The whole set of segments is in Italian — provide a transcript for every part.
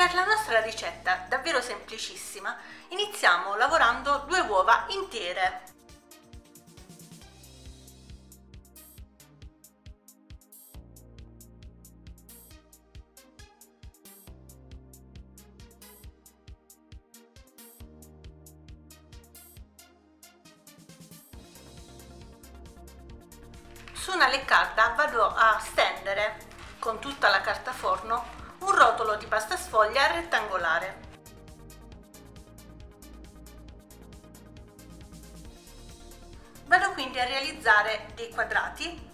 Per la nostra ricetta, davvero semplicissima, iniziamo lavorando 2 uova intere. Su una leccarda vado a stendere con tutta la carta forno un rotolo di pasta sfoglia rettangolare. Vado quindi a realizzare dei quadrati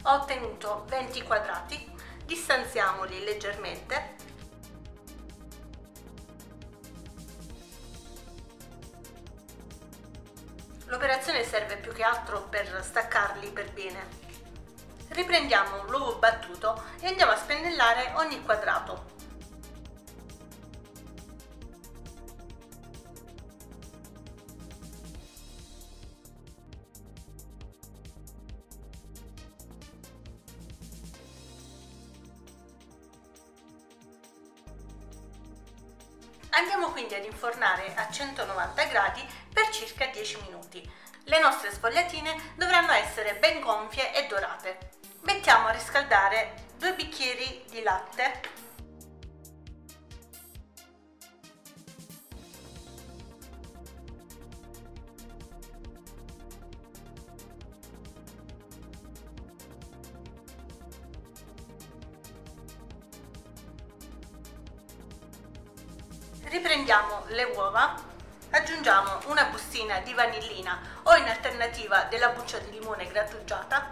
Ho ottenuto 20 quadrati, distanziamoli leggermente . L'operazione serve più che altro per staccarli per bene. Riprendiamo l'uovo battuto e andiamo a spennellare ogni quadrato. Andiamo quindi ad infornare a 190 gradi per circa 10 minuti. Le nostre sfogliatine dovranno essere ben gonfie e dorate. Mettiamo a riscaldare 2 bicchieri di latte . Riprendiamo le uova, aggiungiamo una bustina di vanillina o in alternativa della buccia di limone grattugiata,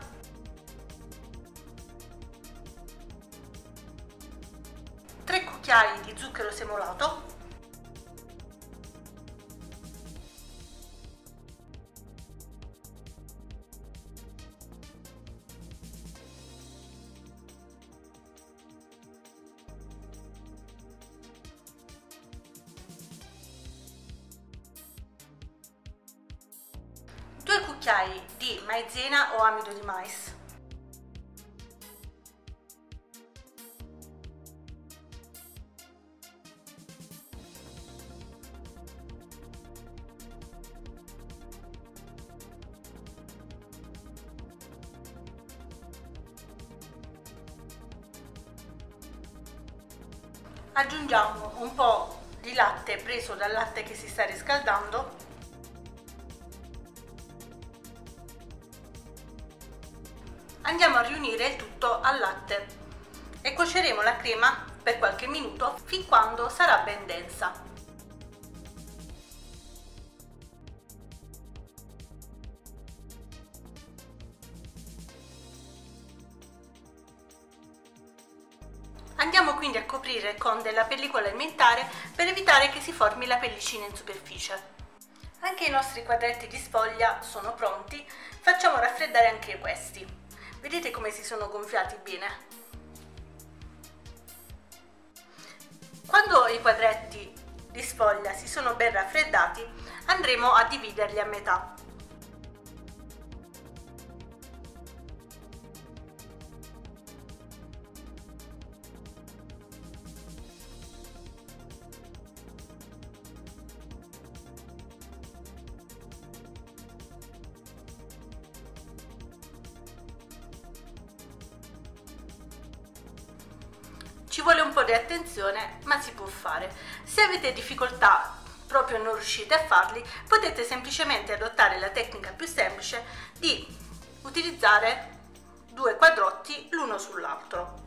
tre cucchiai di zucchero semolato, di maizena o amido di mais, aggiungiamo un po' di latte preso dal latte che si sta riscaldando . Andiamo a riunire il tutto al latte e cuoceremo la crema per qualche minuto fin quando sarà ben densa. Andiamo quindi a coprire con della pellicola alimentare per evitare che si formi la pellicina in superficie. Anche i nostri quadretti di sfoglia sono pronti, facciamo raffreddare anche questi. Vedete come si sono gonfiati bene? Quando i quadretti di sfoglia si sono ben raffreddati, andremo a dividerli a metà. Ci vuole un po' di attenzione, ma si può fare. Se avete difficoltà proprio non riuscite a farli, potete semplicemente adottare la tecnica più semplice di utilizzare 2 quadrotti l'uno sull'altro.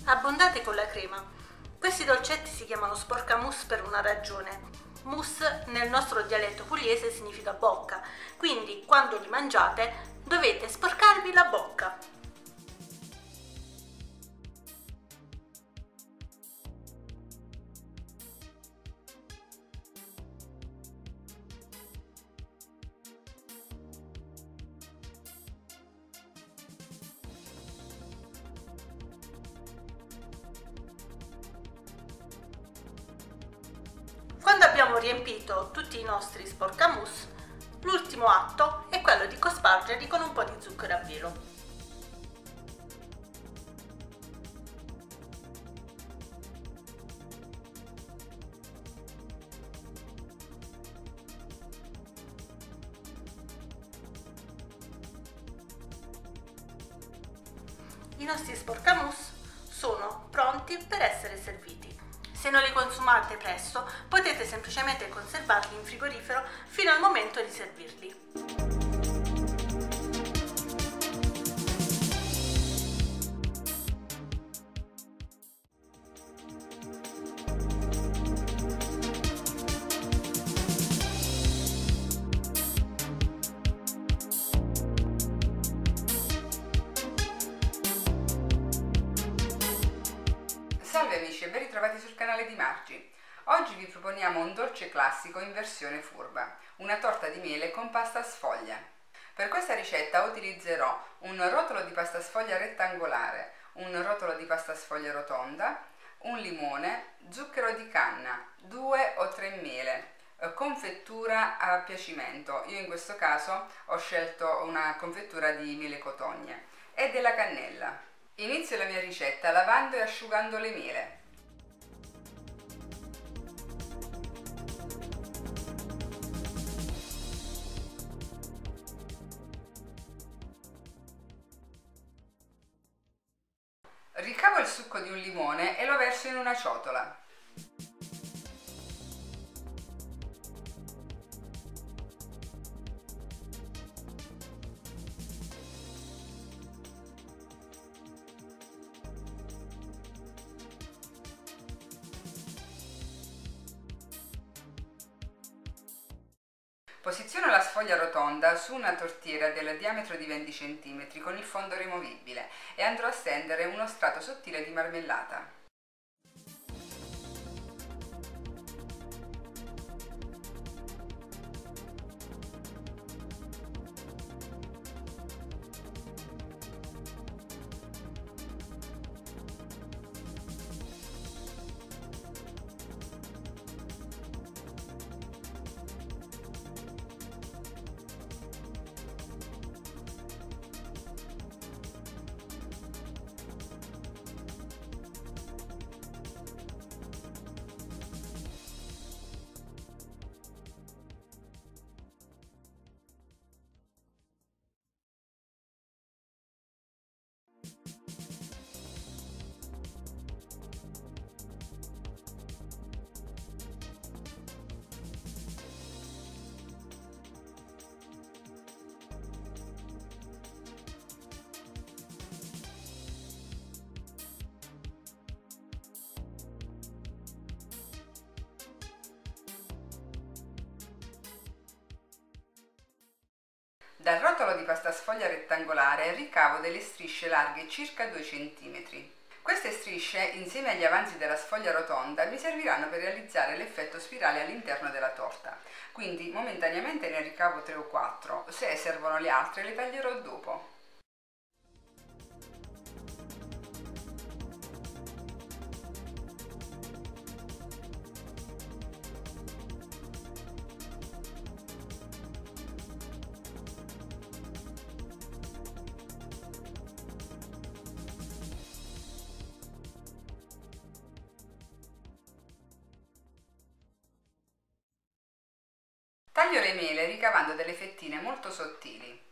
Abbondate con la crema. Questi dolcetti si chiamano sporcamousse per una ragione. Mousse nel nostro dialetto pugliese significa bocca, quindi quando li mangiate dovete sporcarvi la bocca. Quando abbiamo riempito tutti i nostri sporcamousse, l'ultimo atto è quello di cospargerli con un po' di zucchero a velo. I nostri sporcamousse sono pronti per essere serviti. Se non li consumate presto, potete semplicemente conservarli in frigorifero fino al momento di servirli. Salve amici e ben ritrovati sul canale di Margi. Oggi vi proponiamo un dolce classico in versione furba, una torta di miele con pasta sfoglia. Per questa ricetta utilizzerò un rotolo di pasta sfoglia rettangolare, un rotolo di pasta sfoglia rotonda, un limone, zucchero di canna, 2 o 3 mele, confettura a piacimento. Io in questo caso ho scelto una confettura di mele cotogne e della cannella. Inizio la mia ricetta lavando e asciugando le mele. Ricavo il succo di un limone e lo verso in una ciotola. Posiziono la sfoglia rotonda su una tortiera del diametro di 20 cm con il fondo removibile e andrò a stendere uno strato sottile di marmellata. Dal rotolo di pasta sfoglia rettangolare ricavo delle strisce larghe circa 2 cm. Queste strisce, insieme agli avanzi della sfoglia rotonda, mi serviranno per realizzare l'effetto spirale all'interno della torta. Quindi momentaneamente ne ricavo 3 o 4, se servono le altre le taglierò dopo. Taglio le mele ricavando delle fettine molto sottili.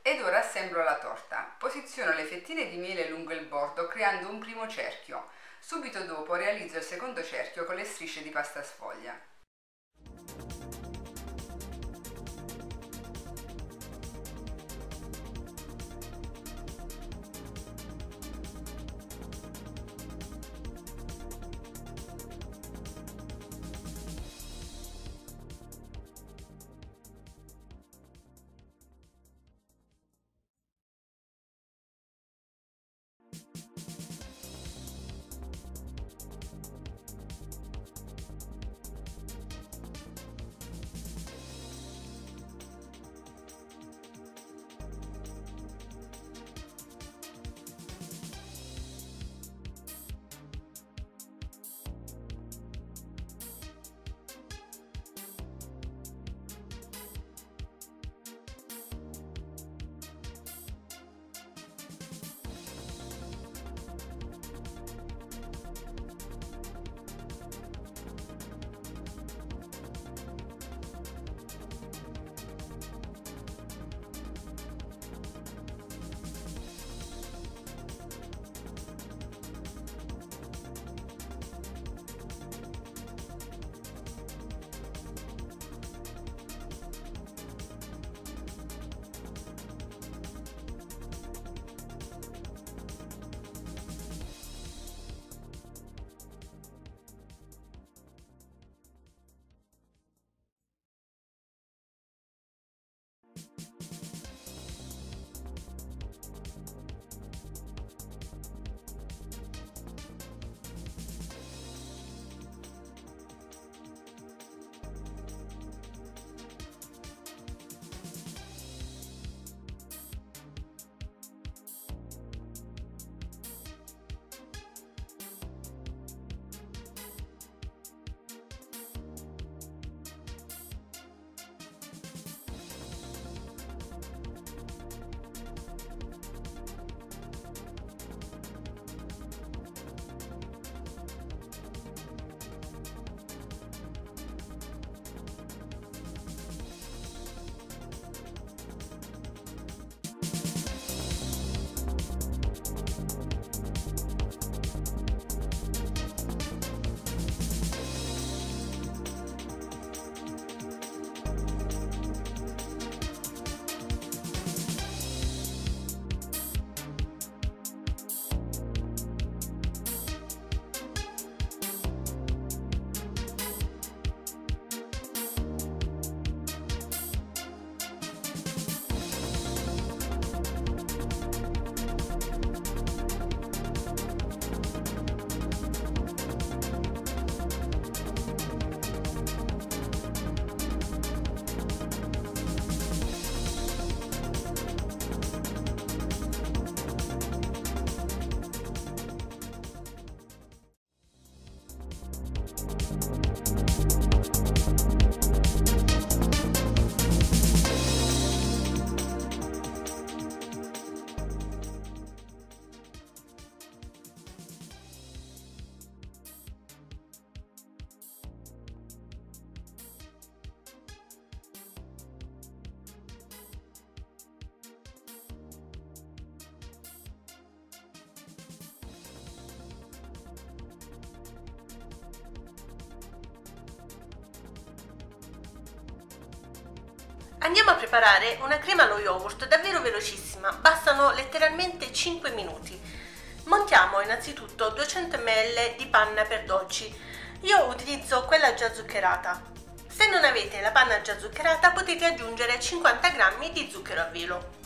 Ed ora assemblo la torta. Posiziono le fettine di miele lungo il bordo creando un primo cerchio. Subito dopo realizzo il secondo cerchio con le strisce di pasta sfoglia. Andiamo a preparare una crema allo yogurt davvero velocissima, bastano letteralmente 5 minuti. Montiamo innanzitutto 200 ml di panna per dolci. Io utilizzo quella già zuccherata. Se non avete la panna già zuccherata potete aggiungere 50 g di zucchero a velo.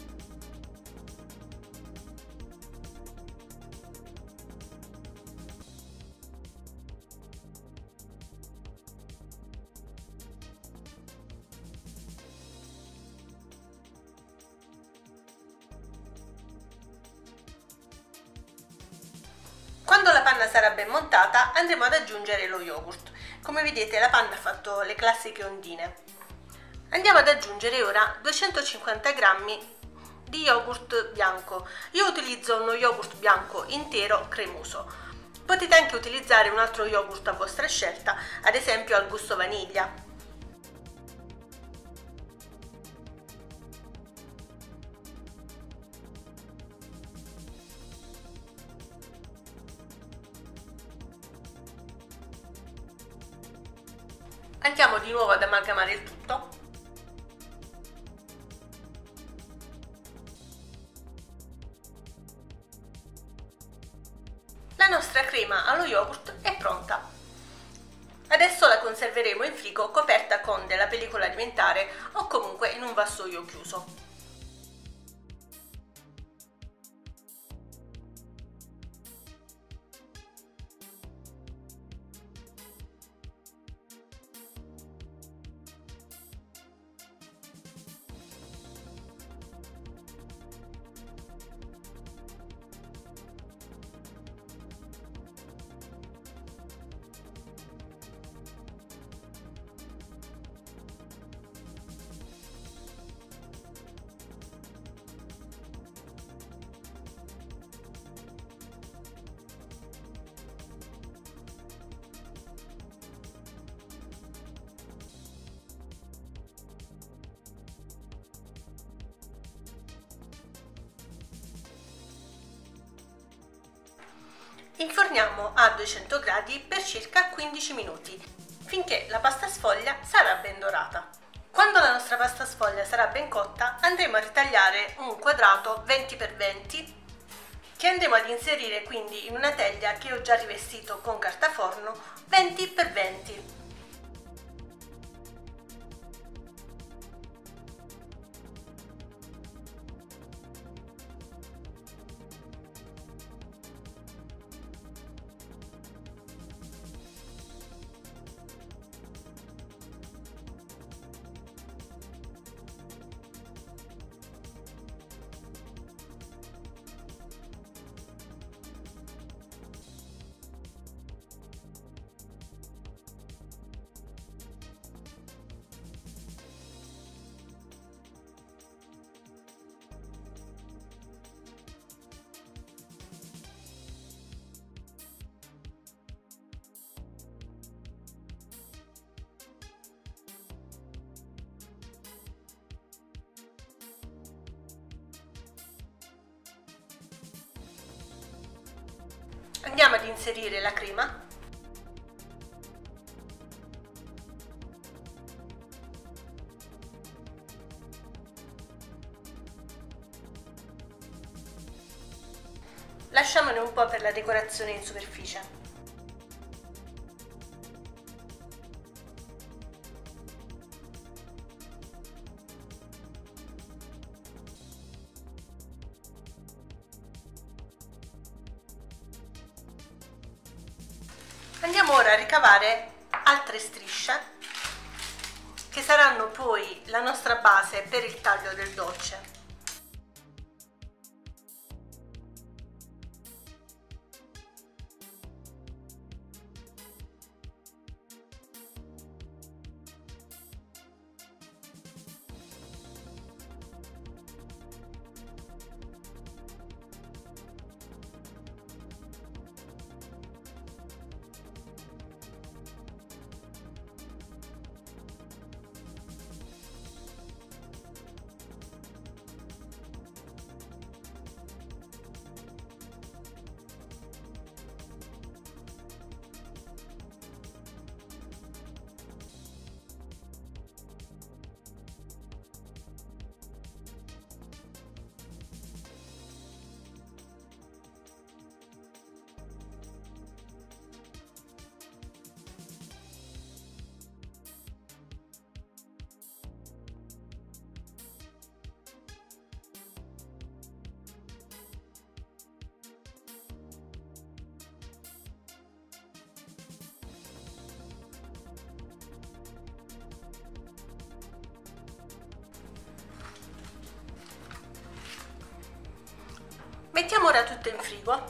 Quando la panna sarà ben montata andremo ad aggiungere lo yogurt. Come vedete la panna ha fatto le classiche ondine. Andiamo ad aggiungere ora 250 g di yogurt bianco. Io utilizzo uno yogurt bianco intero cremoso. Potete anche utilizzare un altro yogurt a vostra scelta, ad esempio al gusto vaniglia. Andiamo di nuovo ad amalgamare il tutto. La nostra crema allo yogurt è pronta. Adesso la conserveremo in frigo coperta con della pellicola alimentare o comunque in un vassoio chiuso. Inforniamo a 200 gradi per circa 15 minuti, finché la pasta sfoglia sarà ben dorata. Quando la nostra pasta sfoglia sarà ben cotta, andremo a ritagliare un quadrato 20x20 che andremo ad inserire quindi in una teglia che ho già rivestito con carta forno 20x20. Andiamo ad inserire la crema. Lasciamone un po' per la decorazione in superficie. Andiamo ora a ricavare altre strisce che saranno poi la nostra base per il taglio del dolce. Mettiamo ora tutto in frigo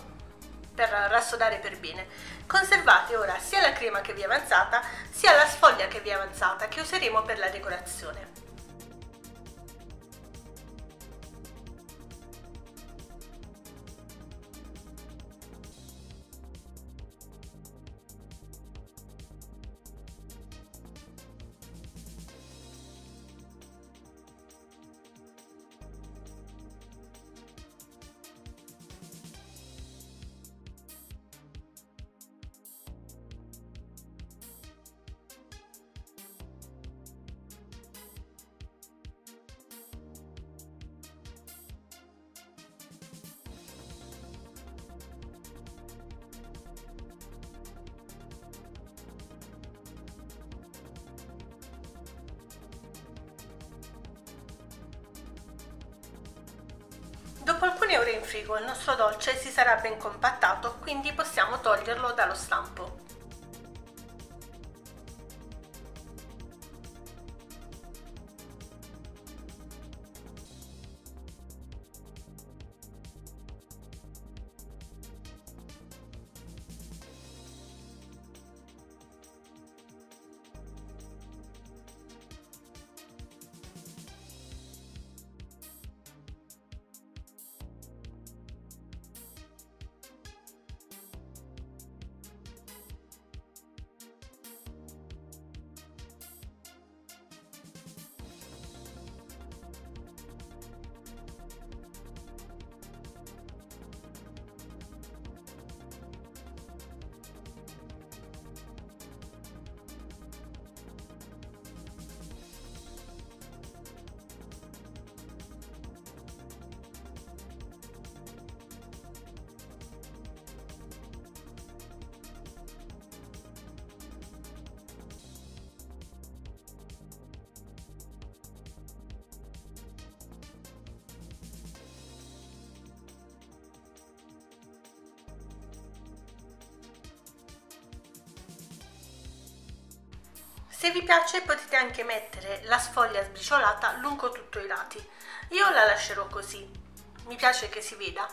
per rassodare per bene. Conservate ora sia la crema che vi è avanzata sia la sfoglia che vi è avanzata che useremo per la decorazione. Dopo alcune ore in frigo il nostro dolce si sarà ben compattato, quindi possiamo toglierlo dallo stampo. Se vi piace potete anche mettere la sfoglia sbriciolata lungo tutto i lati. Io la lascerò così, mi piace che si veda.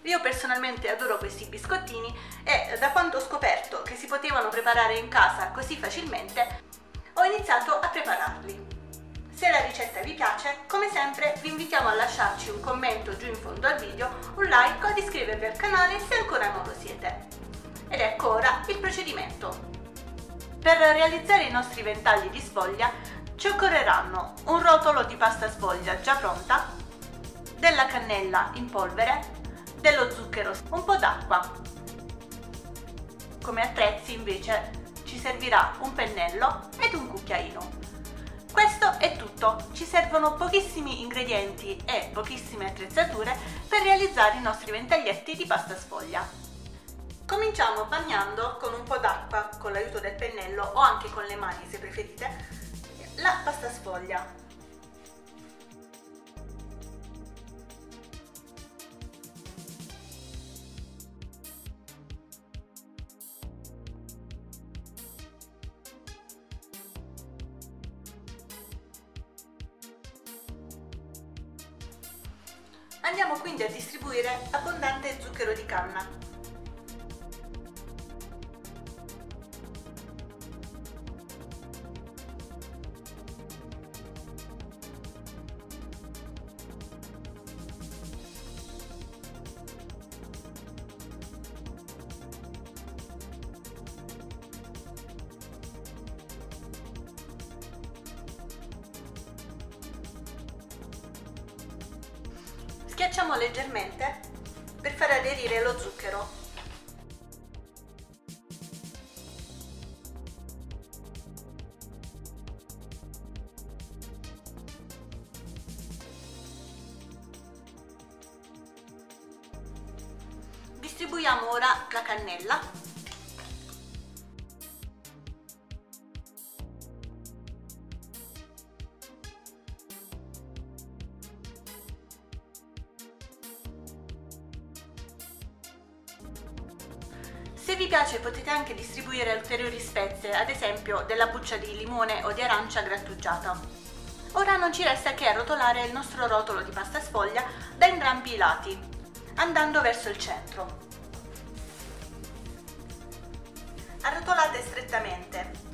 Io personalmente adoro questi biscottini e da quando ho scoperto che si potevano preparare in casa così facilmente ho iniziato a prepararli. Se la ricetta vi piace, come sempre vi invitiamo a lasciarci un commento giù in fondo al video, un like o ad iscrivervi al canale se ancora non lo siete. Ed ecco ora il procedimento. Per realizzare i nostri ventagli di sfoglia ci occorreranno un rotolo di pasta sfoglia già pronta, della cannella in polvere, dello zucchero, un po' d'acqua. Come attrezzi invece ci servirà un pennello ed un cucchiaino. Questo è tutto, ci servono pochissimi ingredienti e pochissime attrezzature per realizzare i nostri ventaglietti di pasta sfoglia. Cominciamo bagnando con un po' d'acqua, con l'aiuto del pennello o anche con le mani se preferite, la pasta sfoglia. Andiamo quindi a distribuire abbondante zucchero di canna. Schiacciamo leggermente per far aderire lo zucchero. Distribuiamo ora la cannella. Se vi piace potete anche distribuire ulteriori spezie, ad esempio della buccia di limone o di arancia grattugiata. Ora non ci resta che arrotolare il nostro rotolo di pasta sfoglia da entrambi i lati, andando verso il centro. Arrotolate strettamente.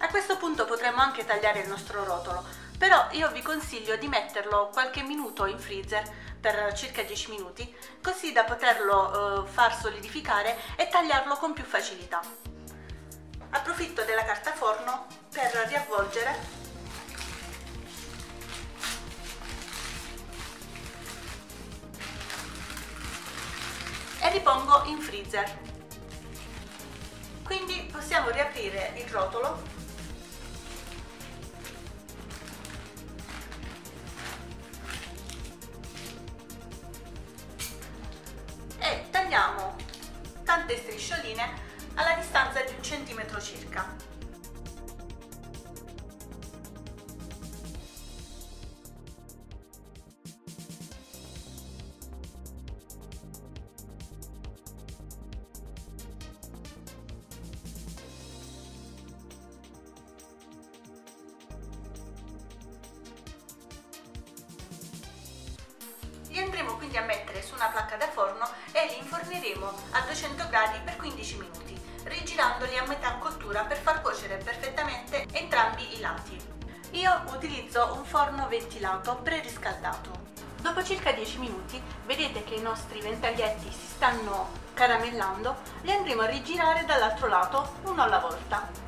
A questo punto potremmo anche tagliare il nostro rotolo, però io vi consiglio di metterlo qualche minuto in freezer per circa 10 minuti, così da poterlo far solidificare e tagliarlo con più facilità. Approfitto della carta forno per riavvolgere e ripongo in freezer. Quindi possiamo riaprire il rotolo e tagliamo tante striscioline alla distanza di 1 centimetro circa. Li andremo quindi a mettere su una placca da forno e li inforneremo a 200 gradi per 15 minuti, rigirandoli a metà cottura per far cuocere perfettamente entrambi i lati. Io utilizzo un forno ventilato preriscaldato. Dopo circa 10 minuti vedete che i nostri ventaglietti si stanno caramellando, li andremo a rigirare dall'altro lato uno alla volta.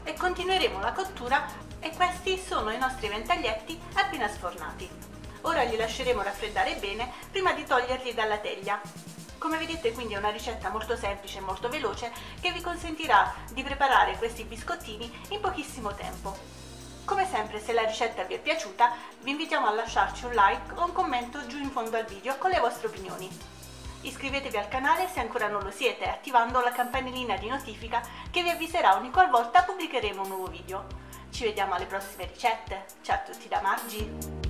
E continueremo la cottura e questi sono i nostri ventaglietti appena sfornati. Ora li lasceremo raffreddare bene prima di toglierli dalla teglia. Come vedete quindi è una ricetta molto semplice e molto veloce che vi consentirà di preparare questi biscottini in pochissimo tempo. Come sempre, se la ricetta vi è piaciuta vi invitiamo a lasciarci un like o un commento giù in fondo al video con le vostre opinioni. Iscrivetevi al canale se ancora non lo siete, attivando la campanellina di notifica che vi avviserà ogni qualvolta pubblicheremo un nuovo video. Ci vediamo alle prossime ricette. Ciao a tutti da Margi!